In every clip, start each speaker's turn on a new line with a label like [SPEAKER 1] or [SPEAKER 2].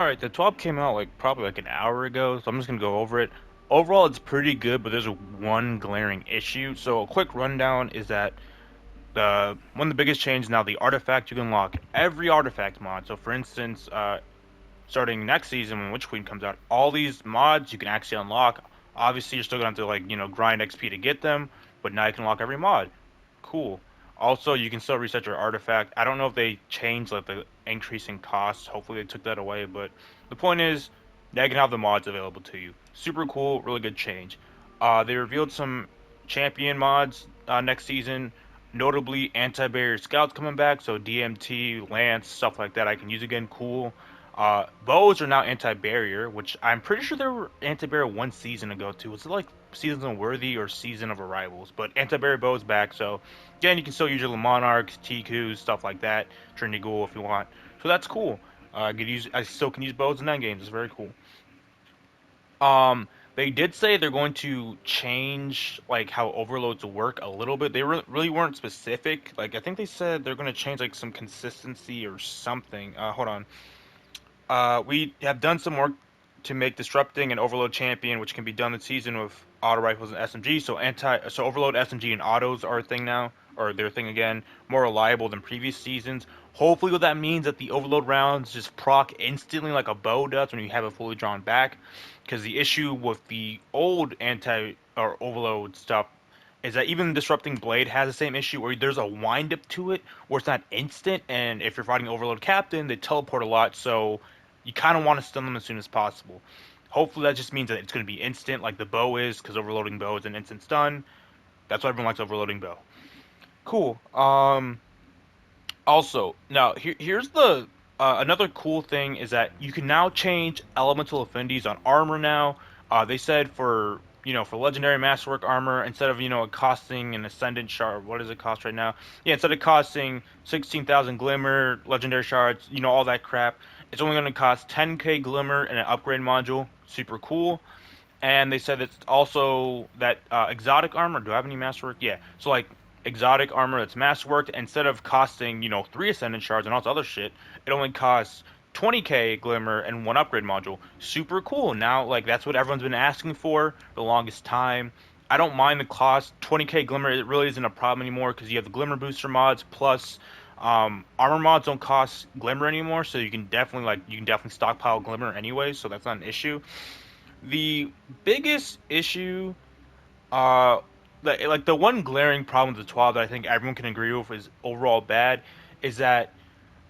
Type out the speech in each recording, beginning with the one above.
[SPEAKER 1] All right, the 12 came out like probably like an hour ago, so I'm just gonna go over it. Overall, it's pretty good, but there's one glaring issue. So a quick rundown is that the one of the biggest changes now, the artifact, you can unlock every artifact mod. So for instance, starting next season when Witch Queen comes out, all these mods you can actually unlock. Obviously, you're still gonna have to like grind XP to get them, but now you can unlock every mod. Cool. Also, you can still reset your artifact. I don't know if they changed like the increasing costs. Hopefully, they took that away. But the point is, now you can have the mods available to you. Super cool, really good change. They revealed some champion mods next season, notably anti-barrier scouts coming back. So DMT, Lance, stuff like that. I can use again. Cool. Bows are now anti-barrier, which I'm pretty sure they were anti-barrier one season ago too. Was it like Seasons Unworthy or Season of Arrivals? But anti-barrier bows back, so again you can still use your Monarchs, Tikus, stuff like that, Trinity Ghoul if you want. So that's cool. I still can use bows in end games. It's very cool. Um, they did say they're going to change like how overloads work a little bit. They really weren't specific. Like I think they said they're going to change like some consistency or something. Hold on. We have done some work to make disrupting an overload champion, which can be done this season with auto rifles and SMG. So overload SMG and autos are a thing now, or they're a thing again, more reliable than previous seasons. Hopefully, what that means that the overload rounds just proc instantly like a bow does when you have it fully drawn back. Because the issue with the old anti or overload stuff is that even disrupting blade has the same issue where there's a wind up to it where it's not instant, and if you're fighting overload captain, they teleport a lot, so you kind of want to stun them as soon as possible. Hopefully that just means that it's going to be instant, like the bow is, because overloading bow is an instant stun. That's why everyone likes overloading bow. Cool. Also, now here's the another cool thing is that you can now change elemental affinities on armor now. They said for for legendary masterwork armor, instead of it costing an ascendant shard, what does it cost right now? Yeah, instead of costing 16,000 glimmer, legendary shards, all that crap, it's only going to cost 10k glimmer and an upgrade module. Super cool. And they said it's also that exotic armor. Do I have any masterwork? Yeah. So like exotic armor that's masterworked, instead of costing 3 ascendant shards and all this other shit, it only costs 20k glimmer and one upgrade module. Super cool. Now like that's what everyone's been asking for the longest time. I don't mind the cost. 20k glimmer, it really isn't a problem anymore because you have the glimmer booster mods plus armor mods don't cost glimmer anymore, so you can definitely stockpile glimmer anyway, so that's not an issue. The biggest issue, uh, like the one glaring problem with the 12 that I think everyone can agree with is overall bad, is that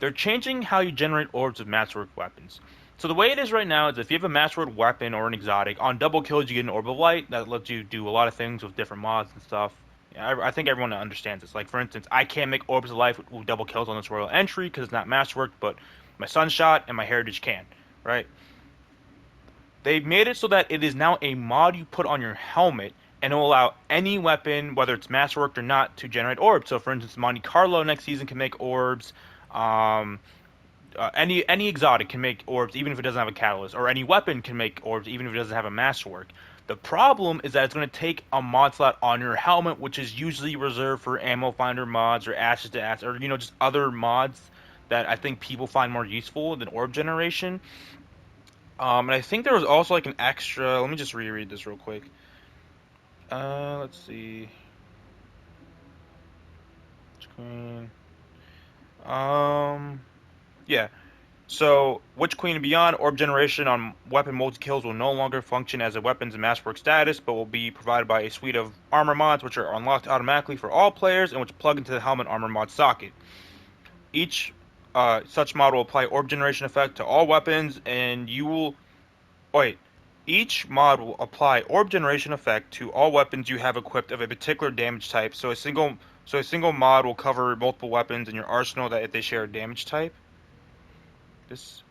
[SPEAKER 1] they're changing how you generate orbs with masterwork weapons. So the way it is right now is if you have a masterwork weapon or an exotic, on double kills you get an orb of light that lets you do a lot of things with different mods and stuff. Yeah, I think everyone understands this. Like for instance, I can't make orbs of life with double kills on this royal entry because it's not masterwork, but my sunshot and my heritage can, right? They made it so that it is now a mod you put on your helmet, and it will allow any weapon, whether it's masterworked or not, to generate orbs. So, for instance, Monte Carlo next season can make orbs. Um, any exotic can make orbs, even if it doesn't have a catalyst, or any weapon can make orbs, even if it doesn't have a masterwork. The problem is that it's going to take a mod slot on your helmet, which is usually reserved for ammo finder mods or ashes to ash, or just other mods that I think people find more useful than orb generation. And I think there was also like an extra. Let me just reread this real quick. Let's see. Queen. Um, yeah. So, Witch Queen and Beyond orb generation on weapon multi kills will no longer function as a weapons and masterwork status, but will be provided by a suite of armor mods, which are unlocked automatically for all players and which plug into the helmet armor mod socket. Each such mod will apply orb generation effect to all weapons, and you will wait. Each mod will apply orb generation effect to all weapons you have equipped of a particular damage type. So a single mod will cover multiple weapons in your arsenal that if they share a damage type. This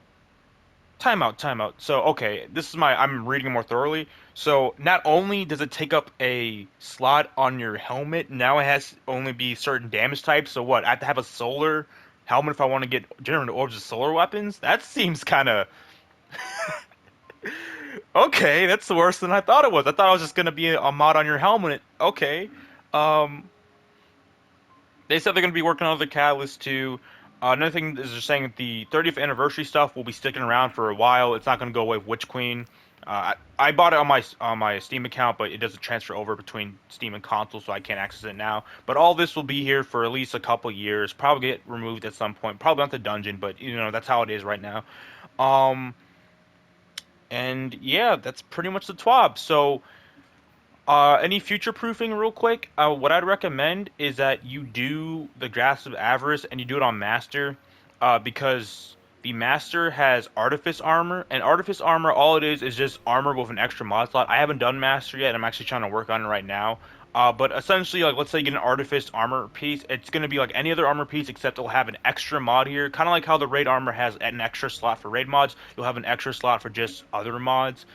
[SPEAKER 1] timeout. So okay, this is I'm reading more thoroughly. So not only does it take up a slot on your helmet, now it has to only be certain damage types. So what? I have to have a solar helmet if I want to get generate orbs of solar weapons? That seems kind of okay, that's worse than I thought it was. I thought it was just gonna be a mod on your helmet. Okay. Um, they said they're gonna be working on other catalysts too. Another thing is they're saying that the 30th anniversary stuff will be sticking around for a while. It's not going to go away with Witch Queen. I bought it on my Steam account, but it doesn't transfer over between Steam and console, so I can't access it now. But all this will be here for at least a couple years. Probably get removed at some point. Probably not the dungeon, but that's how it is right now. Um, and yeah, that's pretty much the TWAB. So any future proofing, real quick? What I'd recommend is that you do the Grasp of Avarice and you do it on Master, because the Master has Artifice Armor, and Artifice Armor, all it is just armor with an extra mod slot. I haven't done Master yet. I'm actually trying to work on it right now. But essentially, like, let's say you get an Artifice armor piece, it's going to be like any other armor piece, except it'll have an extra mod here. Kind of like how the Raid armor has an extra slot for Raid mods, you'll have an extra slot for just other mods.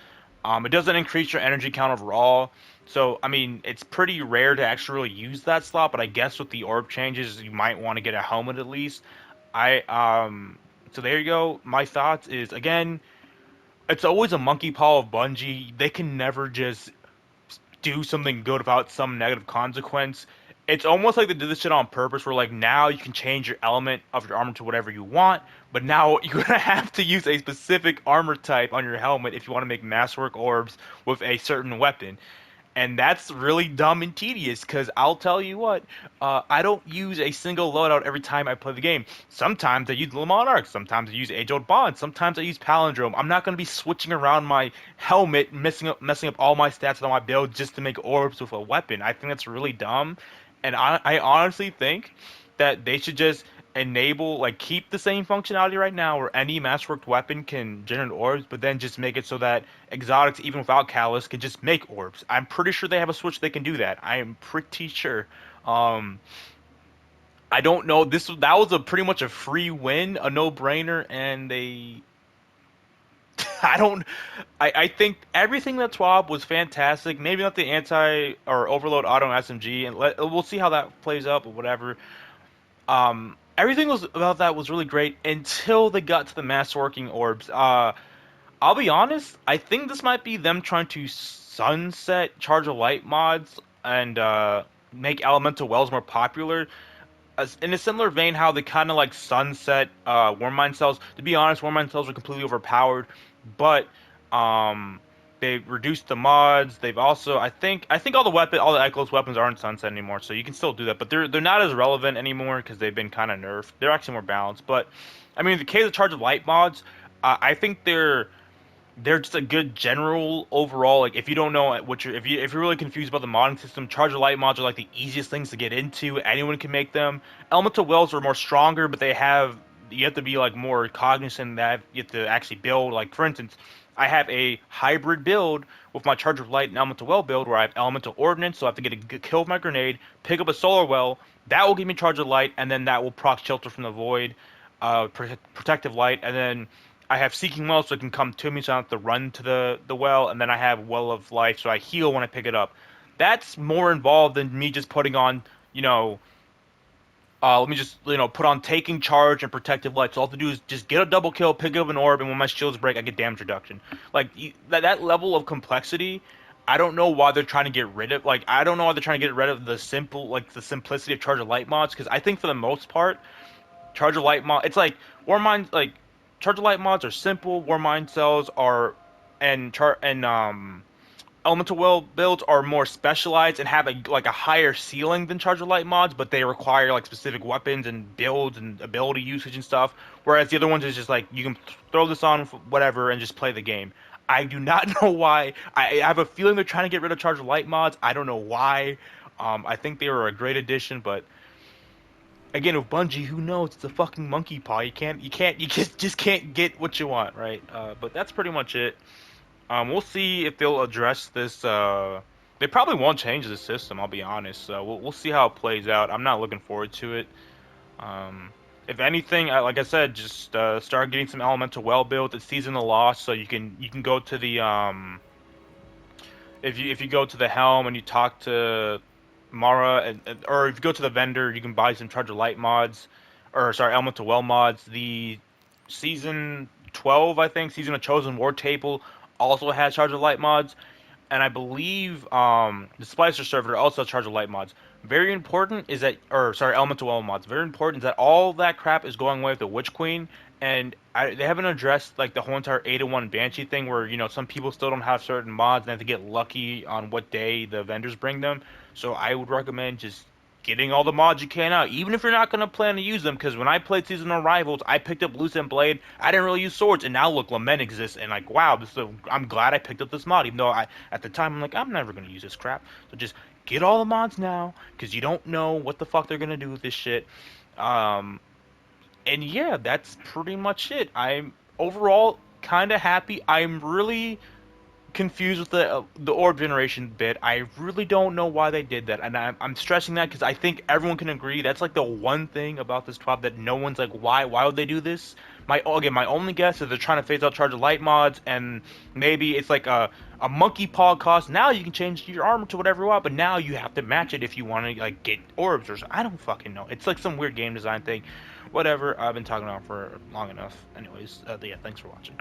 [SPEAKER 1] It doesn't increase your energy count overall. So, I mean, it's pretty rare to actually really use that slot, but I guess with the orb changes, you might want to get a helmet at least. I so there you go. My thoughts is, again, it's always a monkey paw of Bungie. They can never just do something good without some negative consequence. It's almost like they did this shit on purpose, where like now you can change your element of your armor to whatever you want, but now you're gonna have to use a specific armor type on your helmet if you want to make masterwork orbs with a certain weapon. And that's really dumb and tedious, because I'll tell you what, I don't use a single loadout every time I play the game. Sometimes I use the Monarch, sometimes I use Age-Old Bond, sometimes I use Palindrome. I'm not going to be switching around my helmet, messing up all my stats on my build just to make orbs with a weapon. I think that's really dumb, and I honestly think that they should just enable, like, keep the same functionality right now where any masterworked weapon can generate orbs, but then just make it so that exotics, even without Callus, can just make orbs. I'm pretty sure they have a switch they can do that. I am pretty sure. Um, I don't know. That was a pretty much a free win, a no-brainer, and they. I don't. I think everything that TWAB was fantastic. Maybe not the anti or overload auto SMG, and we'll see how that plays out, but whatever. Everything was about that was really great until they got to the masterworking orbs. I'll be honest, I think this might be them trying to sunset Charge of Light mods and make Elemental Wells more popular. In a similar vein, how they kind of like sunset Warmind cells. To be honest, Warmind cells are completely overpowered, but um, they reduced the mods. They've also, I think all the Echo's weapons aren't sunset anymore, so you can still do that, but they're not as relevant anymore because they've been kind of nerfed. They're actually more balanced, but I mean, in the case of Charge of Light mods, I think they're just a good general overall. Like, if you don't know what you're if you're really confused about the modding system, Charge of Light mods are like the easiest things to get into. Anyone can make them. Elemental Wells are more stronger, but you have to be like more cognizant that you have to actually build. Like, for instance, I have a hybrid build with my Charge of Light and Elemental Well build where I have Elemental Ordnance, so I have to get a good kill with my grenade, pick up a Solar Well, that will give me Charge of Light, and then that will proc Shelter from the Void, Protective Light, and then I have Seeking Well, so it can come to me, so I don't have to run to the well, and then I have Well of Life, so I heal when I pick it up. That's more involved than me just putting on, let me just, put on Taking Charge and Protective Light. So all I have to do is just get a double kill, pick up an orb, and when my shields break, I get damage reduction. Like, that level of complexity, I don't know why they're trying to get rid of. Like, I don't know why they're trying to get rid of the simplicity of Charge of Light mods, because I think for the most part, Charge of Light mod, it's like Warmind, like Charge of Light mods are simple. Warmind cells are, and Elemental Well builds are more specialized and have a higher ceiling than Charge of Light mods, but they require like specific weapons and builds and ability usage and stuff. Whereas the other ones is just like you can throw this on whatever and just play the game. I do not know why. I have a feeling they're trying to get rid of Charge of Light mods. I don't know why. I think they were a great addition, but again, with Bungie, who knows? It's a fucking monkey paw. You just can't get what you want, right? But that's pretty much it. We'll see if they'll address this. They probably won't change the system. I'll be honest. We'll see how it plays out. I'm not looking forward to it. Um, if anything, like I said, just start getting some Elemental Well built. It's Season of Lost, so you can go to the if you go to the helm and you talk to Mara, or if you go to the vendor, you can buy some Charge of Light mods, or sorry, Elemental Well mods. The season 12, I think, Season of Chosen War table also has Charge of Light mods, and I believe the Splicer server also has Charge of Light mods. Very important is that, or sorry, elemental well mods. Very important is that all that crap is going away with the Witch Queen, and they haven't addressed like the whole entire 8-1 Banshee thing, where some people still don't have certain mods and they have to get lucky on what day the vendors bring them. So I would recommend just getting all the mods you can out, even if you're not gonna plan to use them. Because when I played Seasonal Rivals, I picked up Loose End Blade. I didn't really use swords, and now look, Lament exists, and like wow, I'm glad I picked up this mod, even though I at the time I'm like I'm never gonna use this crap. So just get all the mods now, because you don't know what the fuck they're gonna do with this shit. Um, and yeah, that's pretty much it. I'm overall kind of happy. I'm really confused with the orb generation bit. I really don't know why they did that, and I'm stressing that because I think everyone can agree that's like the one thing about this TWAB that no one's like, why would they do this? My only guess is they're trying to phase out charge of light mods, and maybe it's like a monkey paw cost. Now you can change your armor to whatever you want, but now you have to match it if you want to like get orbs or something. I don't fucking know. It's like some weird game design thing. Whatever. I've been talking about for long enough. Anyways, yeah. Thanks for watching.